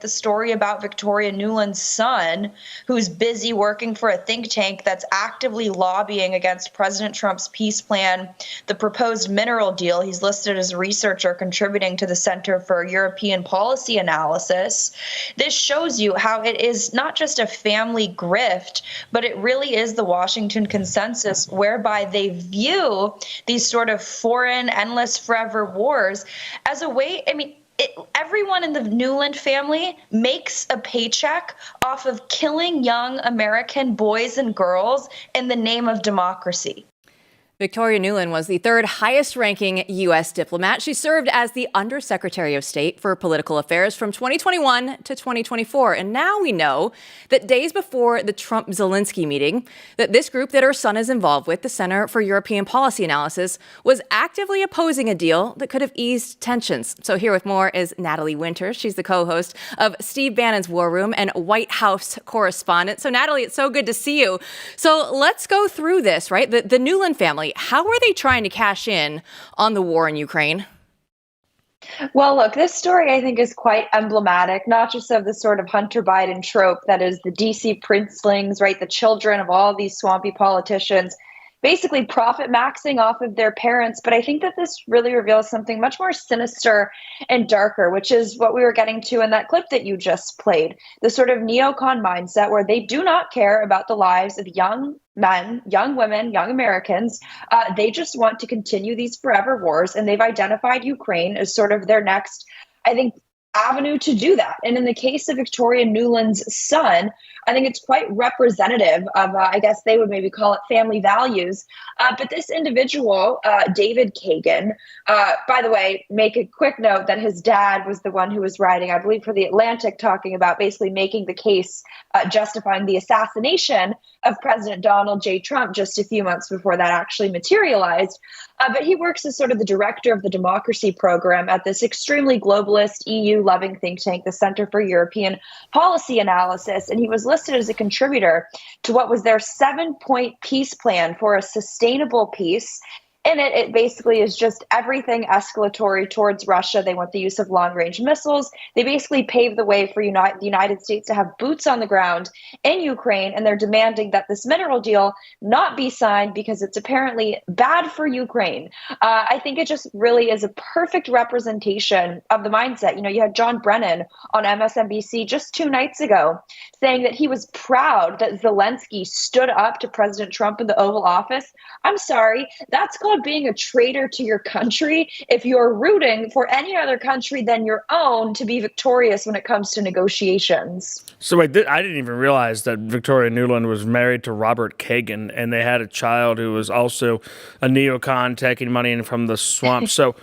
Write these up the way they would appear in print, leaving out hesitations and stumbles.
the story about Victoria Nuland's son, who's busy working for a think tank that's actively lobbying against President Trump's peace plan, the proposed mineral deal. He's listed as a researcher contributing to the Center for European Policy Analysis. This shows you how it is not just a family grift, but it really is the Washington consensus, whereby they view these sort of foreign, endless, forever wars as a way, everyone in the Nuland family makes a paycheck off of killing young American boys and girls in the name of democracy. Victoria Nuland was the third highest-ranking U.S. diplomat. She served as the Undersecretary of State for Political Affairs from 2021 to 2024. And now we know that days before the Trump-Zelenskyy meeting, that this group that her son is involved with, the Center for European Policy Analysis, was actively opposing a deal that could have eased tensions. So here with more is Natalie Winters. She's the co-host of Steve Bannon's War Room and White House correspondent. So Natalie, it's so good to see you. So let's go through this, right? The Nuland family. How are they trying to cash in on the war in Ukraine? Well, look, this story, I think, is quite emblematic, not just of the sort of Hunter Biden trope that is the DC princelings, right? The children of all these swampy politicians, basically profit maxing off of their parents. But I think that this really reveals something much more sinister and darker, which is what we were getting to in that clip that you just played, the sort of neocon mindset where they do not care about the lives of young men, young women, young Americans. They just want to continue these forever wars. And they've identified Ukraine as sort of their next, I think, avenue to do that. And in the case of Victoria Nuland's son, I think it's quite representative of, I guess they would maybe call it family values. But this individual, David Kagan, by the way, make a quick note that his dad was the one who was writing, I believe, for The Atlantic, talking about basically making the case justifying the assassination of President Donald J. Trump just a few months before that actually materialized. But he works as sort of the director of the democracy program at this extremely globalist, EU-loving think tank, the Center for European Policy Analysis. And he was listed as a contributor to what was their 7-point peace plan for a sustainable peace. In it, it basically is just everything escalatory towards Russia. They want the use of long-range missiles. They basically pave the way for the United States to have boots on the ground in Ukraine, and they're demanding that this mineral deal not be signed because it's apparently bad for Ukraine. I think it just really is a perfect representation of the mindset. You had John Brennan on MSNBC just 2 nights ago saying that he was proud that Zelenskyy stood up to President Trump in the Oval Office. I'm sorry, that's called being a traitor to your country if you're rooting for any other country than your own to be victorious when it comes to negotiations. So wait, I didn't even realize that Victoria Nuland was married to Robert Kagan, and they had a child who was also a neocon taking money in from the swamp. So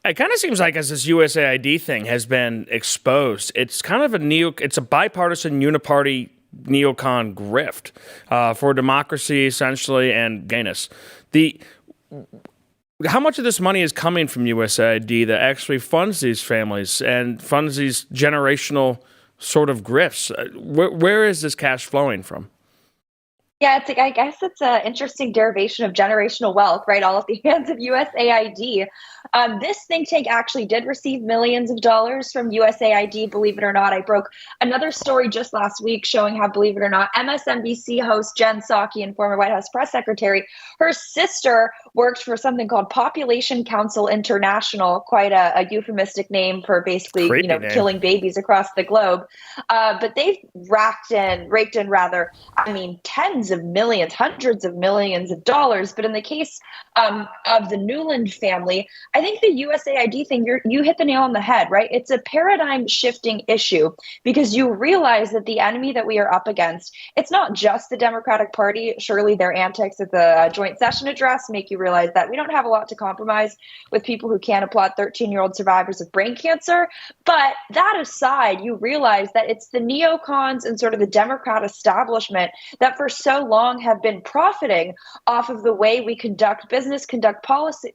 it kind of seems like as this USAID thing has been exposed, it's kind of it's a bipartisan uniparty neocon grift for democracy, essentially, and gayness. How much of this money is coming from USAID that actually funds these families and funds these generational sort of grifts? Where is this cash flowing from? Yeah, I guess it's an interesting derivation of generational wealth, right? All at the hands of USAID. This think tank actually did receive millions of dollars from USAID, believe it or not. I broke another story just last week showing how, believe it or not, MSNBC host Jen Psaki and former White House press secretary, her sister worked for something called Population Council International, quite a euphemistic name for basically, killing babies across the globe. But they've raked in, tens of millions, hundreds of millions of dollars. But in the case of the Nuland family, I think the USAID thing, you hit the nail on the head, right? It's a paradigm shifting issue because you realize that the enemy that we are up against, it's not just the Democratic Party. Surely their antics at the joint session address make you realize that we don't have a lot to compromise with people who can't applaud 13-year-old survivors of brain cancer. But that aside, you realize that it's the neocons and sort of the Democrat establishment that for so long have been profiting off of the way we conduct business, conduct policy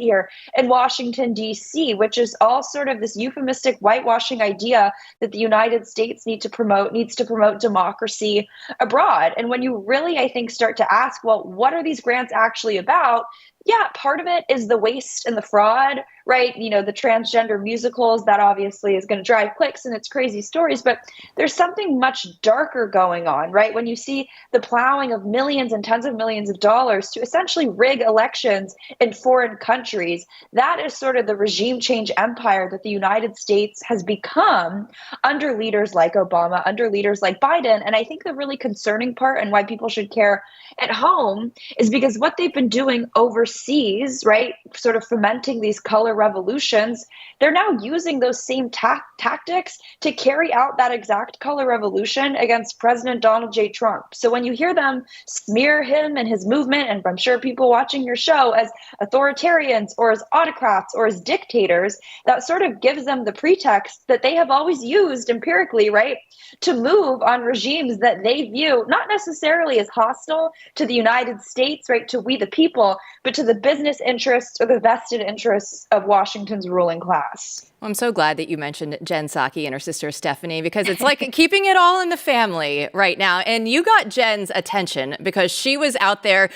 here in Washington, D.C., which is all sort of this euphemistic whitewashing idea that the United States needs to promote democracy abroad. And when you really, I think, start to ask, well, what are these grants actually about? yeah, part of it is the waste and the fraud, right? The transgender musicals, that obviously is going to drive clicks and it's crazy stories, but there's something much darker going on, right? When you see the plowing of millions and tens of millions of dollars to essentially rig elections in foreign countries, that is sort of the regime change empire that the United States has become under leaders like Obama, under leaders like Biden. And I think the really concerning part and why people should care at home is because what they've been doing overseas, right, sort of fomenting these color revolutions, they're now using those same tactics to carry out that exact color revolution against President Donald J. Trump. So when you hear them smear him and his movement, and I'm sure people watching your show, as authoritarians or as autocrats or as dictators, that sort of gives them the pretext that they have always used empirically, right, to move on regimes that they view not necessarily as hostile to the United States, right, to we the people, but to the business interests or the vested interests of Washington's ruling class. Well, I'm so glad that you mentioned Jen Psaki and her sister Stephanie, because it's like keeping it all in the family right now. And you got Jen's attention because she was out there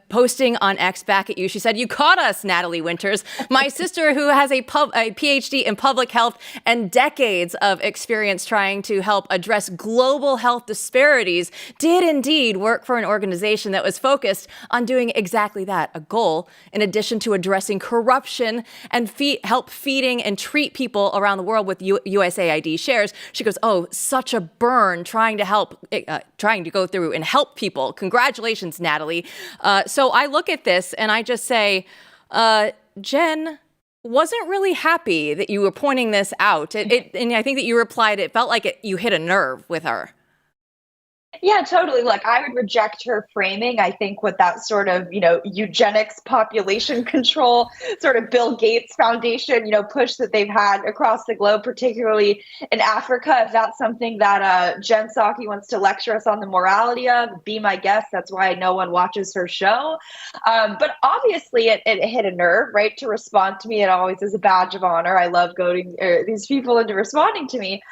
posting on X back at you. She said, "You caught us, Natalie Winters. My sister, who has a PhD in public health and decades of experience trying to help address global health disparities, did indeed work for an organization that was focused on doing exactly that, a goal, in addition to addressing corruption and help feeding and treat people around the world with USAID shares." She goes, "Oh, such a burn trying to go through and help people. Congratulations, Natalie." So I look at this and I just say, Jen wasn't really happy that you were pointing this out. And I think that you replied, it felt like you hit a nerve with her. Yeah, totally. Look, I would reject her framing. I think with that sort of, eugenics, population control, sort of Bill Gates Foundation, push that they've had across the globe, particularly in Africa, if that's something that Jen Psaki wants to lecture us on the morality of, be my guest. That's why no one watches her show. But obviously it hit a nerve, right? To respond to me, it always is a badge of honor. I love goading these people into responding to me.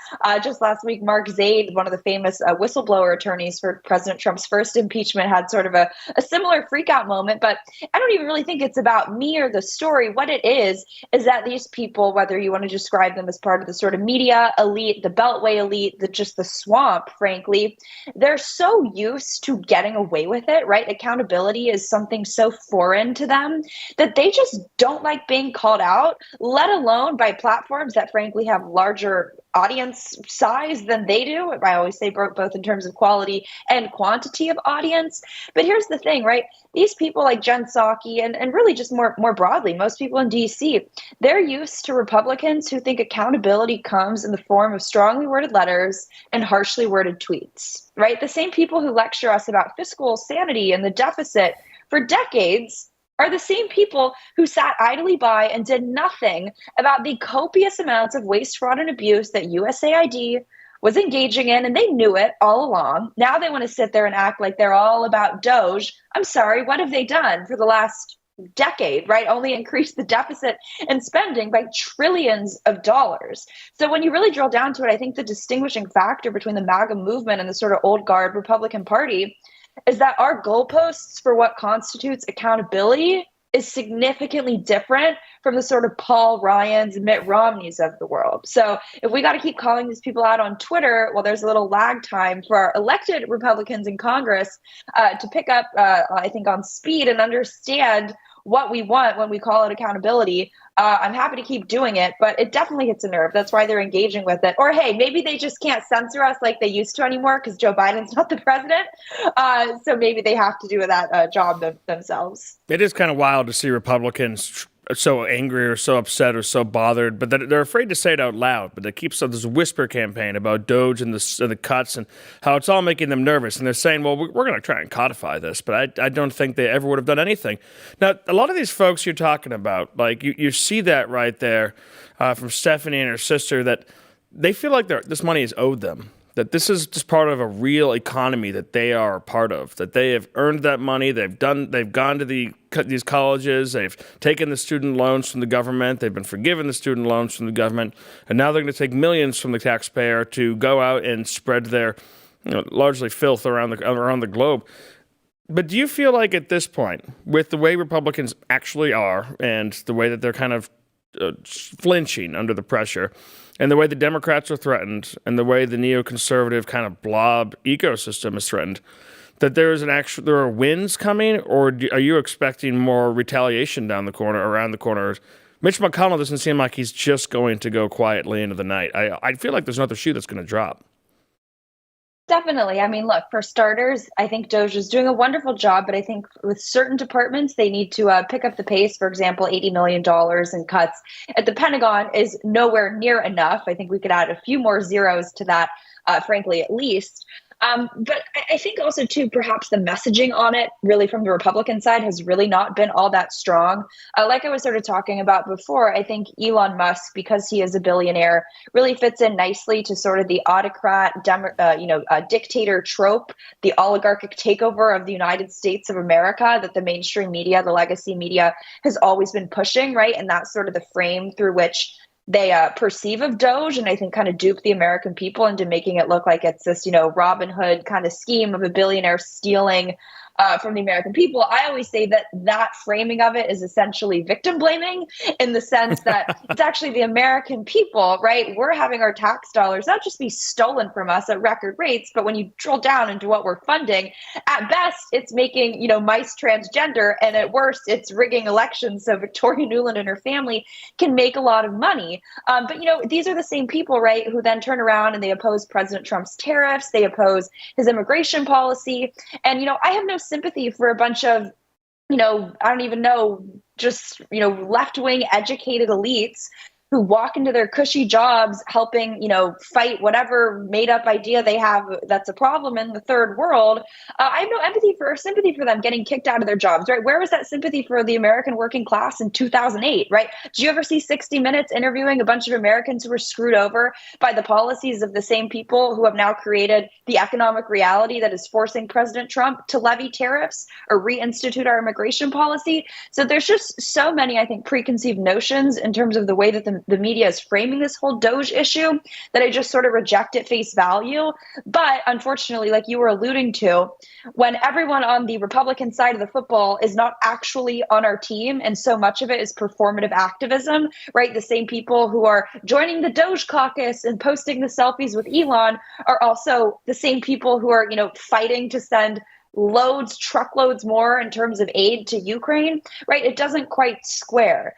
Just last week, Mark Zaid, one of the famous whistleblower attorneys for President Trump's first impeachment, had sort of a similar freakout moment. But I don't even really think it's about me or the story. What it is that these people, whether you want to describe them as part of the sort of media elite, the Beltway elite, just the swamp, frankly, they're so used to getting away with it, right? Accountability is something so foreign to them that they just don't like being called out, let alone by platforms that frankly have larger audience size than they do. I always say both in terms of quality and quantity of audience. But here's the thing, right? These people like Jen Psaki and really just more broadly, most people in DC, they're used to Republicans who think accountability comes in the form of strongly worded letters and harshly worded tweets, right? The same people who lecture us about fiscal sanity and the deficit for decades are the same people who sat idly by and did nothing about the copious amounts of waste, fraud, and abuse that USAID was engaging in, and they knew it all along. Now they want to sit there and act like they're all about Doge. I'm sorry, what have they done for the last decade, right? Only increase the deficit and spending by trillions of dollars. So when you really drill down to it, I think the distinguishing factor between the MAGA movement and the sort of old guard Republican Party is that our goalposts for what constitutes accountability is significantly different from the sort of Paul Ryans, Mitt Romneys of the world. So if we got to keep calling these people out on Twitter, well, there's a little lag time for our elected Republicans in Congress to pick up, I think, on speed and understand what we want when we call it accountability. I'm happy to keep doing it, but it definitely hits a nerve. That's why they're engaging with it. Or, hey, maybe they just can't censor us like they used to anymore because Joe Biden's not the president. So maybe they have to do that job themselves. It is kind of wild to see Republicans so angry or so upset or so bothered, but they're afraid to say it out loud. But they keep this whisper campaign about Doge and the cuts and how it's all making them nervous. And they're saying, well, we're going to try and codify this, but I don't think they ever would have done anything. Now, a lot of these folks you're talking about, like you see that right there from Stephanie and her sister, that they feel like this money is owed them. That this is just part of a real economy that they are a part of, that they have earned that money, they've gone to these colleges, they've taken the student loans from the government, they've been forgiven the student loans from the government, and now they're going to take millions from the taxpayer to go out and spread their largely filth around the globe. But do you feel like at this point, with the way Republicans actually are and the way that they're kind of flinching under the pressure, and the way the Democrats are threatened, and the way the neoconservative kind of blob ecosystem is threatened, that there are wins coming, or are you expecting more retaliation around the corner? Mitch McConnell doesn't seem like he's just going to go quietly into the night. I feel like there's another shoe that's going to drop. Definitely. I mean, look, for starters, I think Doge is doing a wonderful job, but I think with certain departments, they need to pick up the pace. For example, $80 million in cuts at the Pentagon is nowhere near enough. I think we could add a few more zeros to that, frankly, at least. But I think also, too, perhaps the messaging on it really from the Republican side has really not been all that strong. Like I was sort of talking about before, I think Elon Musk, because he is a billionaire, really fits in nicely to sort of the autocrat, dictator trope, the oligarchic takeover of the United States of America that the mainstream media, the legacy media, has always been pushing, right? And that's sort of the frame through which they perceive of Doge, and I think kind of dupe the American people into making it look like it's this, Robin Hood kind of scheme of a billionaire stealing from the American people. I always say that framing of it is essentially victim blaming, in the sense that it's actually the American people, right? We're having our tax dollars not just be stolen from us at record rates, but when you drill down into what we're funding, at best, it's making, mice transgender, and at worst, it's rigging elections so Victoria Nuland and her family can make a lot of money. But, these are the same people, right, who then turn around and they oppose President Trump's tariffs, they oppose his immigration policy. And, I have no sympathy for a bunch of, I don't even know, just, left-wing educated elites who walk into their cushy jobs helping, fight whatever made-up idea they have that's a problem in the third world. I have no sympathy for them getting kicked out of their jobs, right? Where was that sympathy for the American working class in 2008, right? Did you ever see 60 Minutes interviewing a bunch of Americans who were screwed over by the policies of the same people who have now created the economic reality that is forcing President Trump to levy tariffs or reinstitute our immigration policy? So there's just so many, I think, preconceived notions in terms of the way that the media is framing this whole Doge issue that I just sort of reject at face value. But unfortunately, like you were alluding to, when everyone on the Republican side of the football is not actually on our team, and so much of it is performative activism, right? The same people who are joining the Doge caucus and posting the selfies with Elon are also the same people who are, fighting to send truckloads more in terms of aid to Ukraine, right? It doesn't quite square.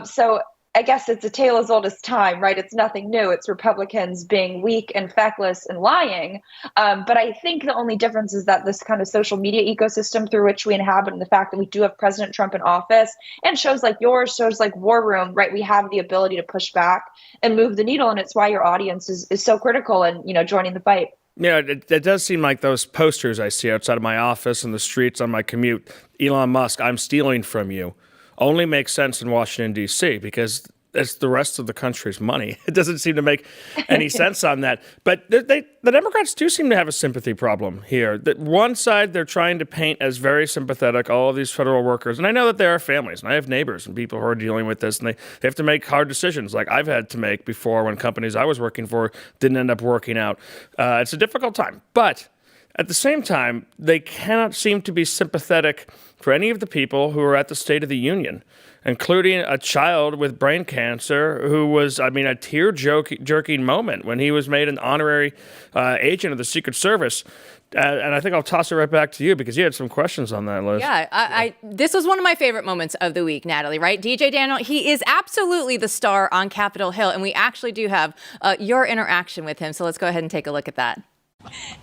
So I guess it's a tale as old as time, right? It's nothing new. It's Republicans being weak and feckless and lying. But I think the only difference is that this kind of social media ecosystem through which we inhabit, and the fact that we do have President Trump in office, and shows like yours, shows like War Room, right? We have the ability to push back and move the needle. And it's why your audience is so critical and, joining the fight. Yeah, it does seem like those posters I see outside of my office and the streets on my commute, Elon Musk, I'm stealing from you, only makes sense in Washington, D.C., because it's the rest of the country's money. It doesn't seem to make any sense on that. But the Democrats do seem to have a sympathy problem here. That one side, they're trying to paint as very sympathetic, all of these federal workers. And I know that there are families, and I have neighbors and people who are dealing with this, and they have to make hard decisions like I've had to make before when companies I was working for didn't end up working out. It's a difficult time. But at the same time, they cannot seem to be sympathetic for any of the people who are at the State of the Union, including a child with brain cancer who was, a tear-jerking moment when he was made an honorary agent of the Secret Service. And I think I'll toss it right back to you because you had some questions on that, Liz. Yeah, this was one of my favorite moments of the week, Natalie, right? DJ Daniel, he is absolutely the star on Capitol Hill, and we actually do have your interaction with him. So let's go ahead and take a look at that.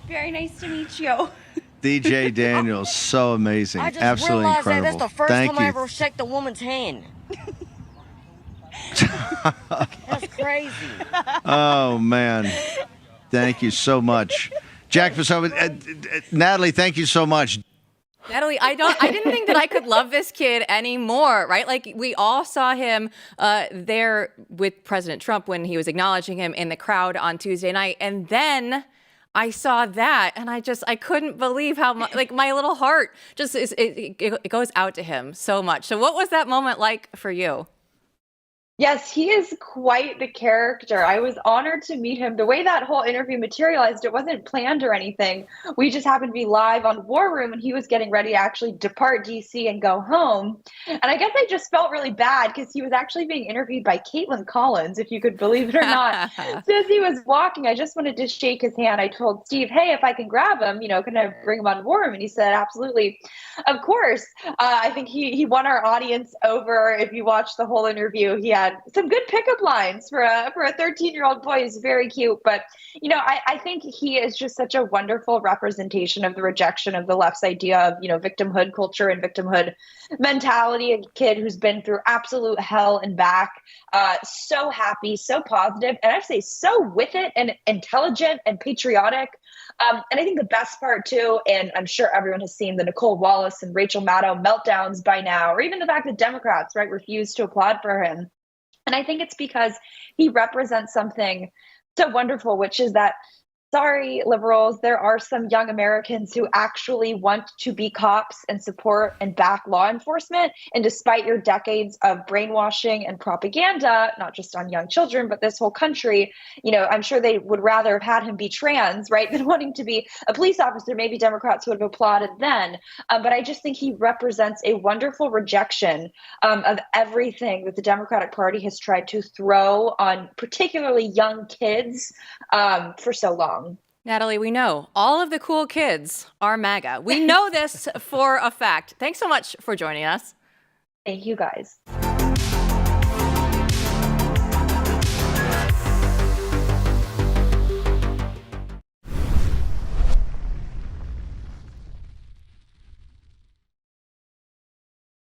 Very nice to meet you. DJ Daniel's so amazing. I just Absolutely realized incredible. that that's the first Thank time I you. ever shook the woman's hand. That's crazy. Oh, man. Thank you so much. Jack Psaki, Natalie, thank you so much. Natalie, I didn't think that I could love this kid anymore, right? Like we all saw him there with President Trump when he was acknowledging him in the crowd on Tuesday night. And then I saw that and I couldn't believe how much, like my little heart just it goes out to him so much. So what was that moment like for you? Yes, he is quite the character. I was honored to meet him. The way that whole interview materialized, it wasn't planned or anything. We just happened to be live on War Room and he was getting ready to actually depart DC and go home. And I guess I just felt really bad because he was actually being interviewed by Caitlin Collins, if you could believe it or not. So as he was walking, I just wanted to shake his hand. I told Steve, hey, if I can grab him, can I bring him on War Room? And he said, absolutely. Of course. I think he won our audience over. If you watch the whole interview, he had some good pickup lines for a 13-year-old boy. He's very cute, but I think he is just such a wonderful representation of the rejection of the left's idea of victimhood culture and victimhood mentality. A kid who's been through absolute hell and back, so happy, so positive, and I say so with it, and intelligent and patriotic. And I think the best part too, and I'm sure everyone has seen the Nicole Wallace and Rachel Maddow meltdowns by now, or even the fact that Democrats refuse to applaud for him. And I think it's because he represents something so wonderful, which is that, sorry, liberals, there are some young Americans who actually want to be cops and support and back law enforcement. And despite your decades of brainwashing and propaganda, not just on young children, but this whole country, I'm sure they would rather have had him be trans, than wanting to be a police officer. Maybe Democrats would have applauded then. But I just think he represents a wonderful rejection of everything that the Democratic Party has tried to throw on particularly young kids for so long. Natalie, we know all of the cool kids are MAGA. We know this for a fact. Thanks so much for joining us. Thank you, guys.